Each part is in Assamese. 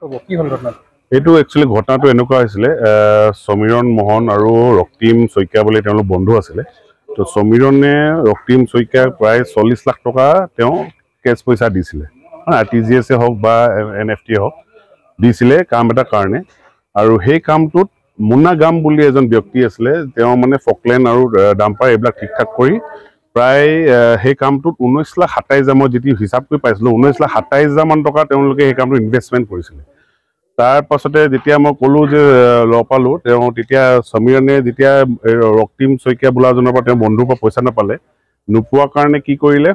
কি হল ঘটনা? এইটো একচুয়ালি ঘটনাটো এনেকুৱা হৈছিলে সমীৰণ মোহন আৰু ৰক্তিম শইকীয়া বুলি তেওঁলোক বন্ধু আছিলে। তো সমীৰণে ৰক্তিম শইকীয়াক প্ৰায় 40 লাখ টকা তেওঁ কেছ পইচা দিছিলে, RTGS হওক বা NFT হওক দিছিলে কাম এটাৰ কাৰণে। আৰু সেই কামটোত মুন্না গাম বুলি এজন ব্যক্তি আছিলে, তেওঁ মানে ফকলেণ্ড আৰু ডাম্পাৰ এইবিলাক ঠিক ঠাক কৰি প্ৰায় সেই কামটোত 19,27,000 মই যেটি হিচাপ কৰি পাইছিলোঁ 19,27,000 মান টকা তেওঁলোকে সেই কামটো ইনভেষ্টমেণ্ট কৰিছিলে। তাৰ পাছতে যেতিয়া মই ক'লো যে লগ পালোঁ তেওঁ, তেতিয়া সমীৰণে যেতিয়া ৰক্তিম শইকীয়া বোলাজনৰ পৰা তেওঁ বন্ধুৰ পৰা পইচা নাপালে, নোপোৱাৰ কাৰণে কি কৰিলে,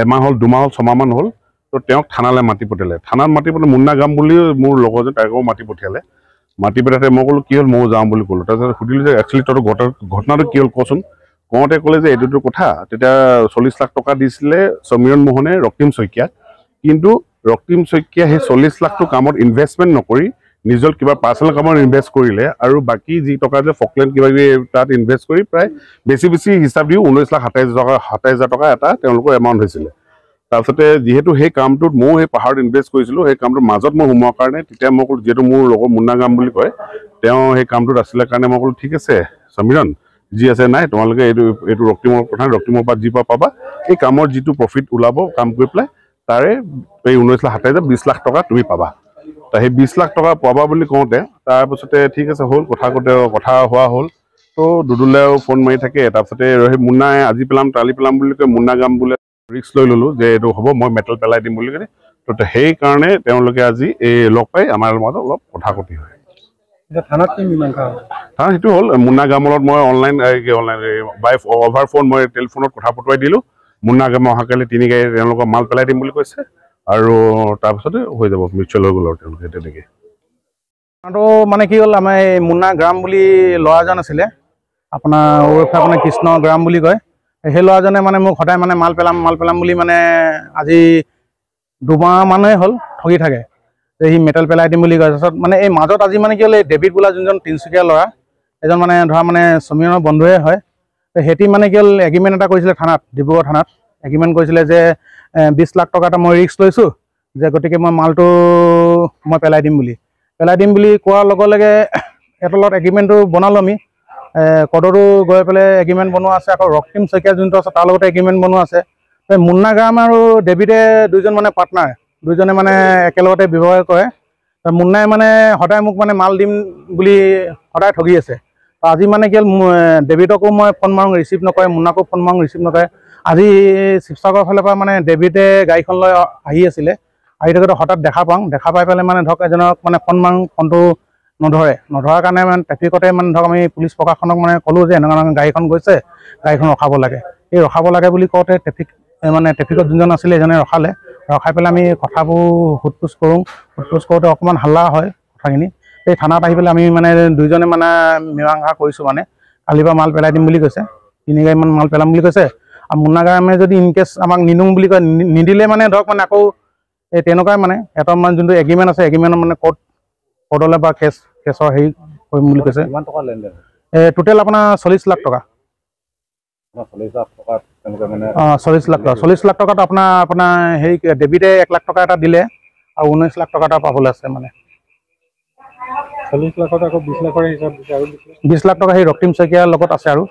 এমাহ হ'ল 2 মাহ হ'ল 6 মাহমান হ'ল, তো তেওঁক থানালৈ মাতি পঠিয়ালে। থানাত মাতি পঠিয়ালে মুন্না গাম বুলিও মোৰ লগৰজন তাকো মাতি পঠিয়ালে। মাতি পঠিয়াতে মই ক'লোঁ কি হ'ল, ময়ো যাওঁ বুলি ক'লোঁ। তাৰপিছত সুধিলোঁ যে একচুৱেলি তহঁতৰ ঘটনাটো কি হ'ল কচোন। কওঁতে ক'লে যে এইটোতো কথা, তেতিয়া 40 লাখ টকা দিছিলে সমীৰণ মোহনে ৰক্তিম শইকীয়াক, কিন্তু ৰক্তিম শইকীয়া সেই 40 লাখটো কামত ইনভেষ্টমেণ্ট নকৰি নিজৰ কিবা পাৰ্চনেল কামত ইনভেষ্ট কৰিলে, আৰু বাকী যি টকা যে ফকলেণ্ড কিবা কিবি তাত ইনভেষ্ট কৰি প্ৰায় বেছি হিচাপ দিও 19,27,000 টকা এটা তেওঁলোকৰ এমাউণ্ট হৈছিলে। তাৰপিছতে যিহেতু সেই কামটোত ময়ো সেই পাহাৰত ইনভেষ্ট কৰিছিলোঁ, সেই কামটোৰ মাজত মই সোমোৱাৰ কাৰণে তেতিয়া মই ক'লোঁ, যিহেতু মোৰ লগৰ মুন্না গাম বুলি কয়, তেওঁ সেই কামটোত আছিলে কাৰণে মই ক'লোঁ ঠিক আছে সমীৰণ, যি আছে নাই তোমালোকে এইটো ৰক্তিমৰ কথা, ৰক্তিমৰ পৰা যি পাবা এই কামৰ যিটো প্ৰফিট ওলাব কাম কৰি পেলাই তাৰে এই 19,27,000 20 লাখ টকা তুমি পাবা। সেই 20 লাখ টকা পাবা বুলি কওঁতে তাৰপিছতে ঠিক আছে হ'ল, কথা হোৱা হ'ল। তো দুদুলেও ফোন মাৰি থাকে। তাৰপিছতে সেই মুন্নাই আজি পেলাম কালি পেলাম বুলি কয়, মুন্না গাম বোলে ৰিক্স লৈ ল'লোঁ যে এইটো হ'ব, মই মেটেল পেলাই দিম বুলি কয়। তো সেইকাৰণে তেওঁলোকে আজি এই লগ পাই আমাৰ মাজত অলপ কথা কটি হয়। থানাত কি মীমাংসা হ'ল? থানাত সেইটো হ'ল, মুন্না গামৰ লগত মই অনলাইন বাই অভাৰ ফোন মই টেলিফোনত কথা পতুৱাই দিলোঁ। মুন্না গামে অহাকালি 3 গাড়ী তেওঁলোকৰ মাল পেলাই দিম বুলি কৈছে, আৰু তাৰপিছতে হৈ যাব, মিউচুৱেল হৈ গ'ল আৰু তেওঁলোকে তেনেকৈ। আৰু মানে কি হ'ল, আমাৰ এই মুন্না গ্ৰাম বুলি ল'ৰা এজন আছিলে, আপোনাৰ ওৰফে আপোনাৰ কৃষ্ণ গ্ৰাম বুলি কয়। সেই ল'ৰাজনে মানে মোক সদায় মানে মাল পেলাম বুলি মানে আজি 2 মাহ মানেই হ'ল ঠগি থাকে যে সি মেটেল পেলাই দিম বুলি কয়। তাৰপিছত মানে এই মাজত আজি মানে কি হ'ল, এই ডেভিড বোলা যোনজন তিনিচুকীয়া ল'ৰা এজন মানে ধৰা মানে সমীৰণৰ বন্ধুৱে হয়, সিহঁতি মানে কি হ'ল এগ্ৰিমেণ্ট এটা কৰিছিলে থানাত, ডিব্ৰুগড় থানাত এগ্ৰিমেণ্ট কৰিছিলে যে 20 লাখ টকা এটা মই ৰিস্ক লৈছোঁ, যে গতিকে মই মালটো মই পেলাই দিম বুলি কোৱাৰ লগে লগে সিহঁতৰ লগত এগ্ৰিমেণ্টটো বনালোঁ আমি। কদৰো গৈ পেলাই এগ্ৰিমেণ্ট বনোৱা আছে, আকৌ ৰক্তিম শইকীয়া যোনটো আছে তাৰ লগতে এগ্ৰিমেণ্ট বনোৱা আছে। মুন্না গাম আৰু ডেভিডে দুইজন মানে পাৰ্টনাৰ, দুইজনে মানে একেলগতে ব্যৱহাৰ কৰে। মুন্নাই মানে সদায় মোক মানে মাল দিম বুলি সদায় ঠগি আছে। আজি মানে কি হ'ল, ডেভিডকো মই ফোন মাৰোঁ ৰিচিভ নকৰে, মুন্নাকো ফোন মাৰোঁ ৰিচিভ নকৰে। আজি শিৱসাগৰৰ ফালৰ পৰা মানে ডেভিডে গাড়ীখন লৈ আহি থাকোঁতে হঠাৎ দেখা পাই পেলাই মানে ধৰক এজনক মানে ফোন মাৰোঁ, ফোনটো নধৰাৰ কাৰণে মানে ট্ৰেফিকতে মানে ধৰক আমি পুলিচ প্ৰশাসনক মানে ক'লোঁ যে এনেকুৱা গাড়ীখন গৈছে, গাড়ীখন ৰখাব লাগে। এই ৰখাব লাগে বুলি কওঁতে ট্ৰেফিকত যোনজন আছিলে এজনে ৰখাই পেলাই আমি কথাবোৰ সোধ-পোছ কৰোঁতে অকণমান হাল্লা হয় কথাখিনি। এই থানাত আহি পেলাই আমি মানে দুইজনে মানে মীমাংসা কৰিছোঁ। মানে কালিৰ পৰা মাল পেলাই দিম বুলি কৈছে, 3 গাড়ীমান মাল পেলাম বুলি কৈছে। আৰু মুন্না গামে যদি ইনকেছ আমাক নিদিওঁ বুলি কয়, নিদিলে মানে ধৰক মানে আকৌ এই তেনেকুৱাই মানে এটা মানে যোনটো এগ্ৰিমেণ্ট আছে, এগ্ৰিমেণ্টত মানে কোৰ্টলৈ বা কেছৰ হেৰি কৰিম বুলি কৈছে। কিমান টকা লেনদেন? টোটেল আপোনাৰ 40 লাখ টকা। 40 লাখ টকা তেওঁলোকে মানে 40 লাখ টকা। 40 লাখ টকাত আপোনাৰ হেৰি ডেভিডে 1 লাখ টকা এটা দিলে, আৰু 19 লাখ টকা এটা পাবলৈ আছে মানে। 40 লাখত আকৌ 20 লাখৰ হিচাপ দিছে আৰু 20 লাখ টকা সেই ৰক্তিম শইকীয়াৰ লগত আছে আৰু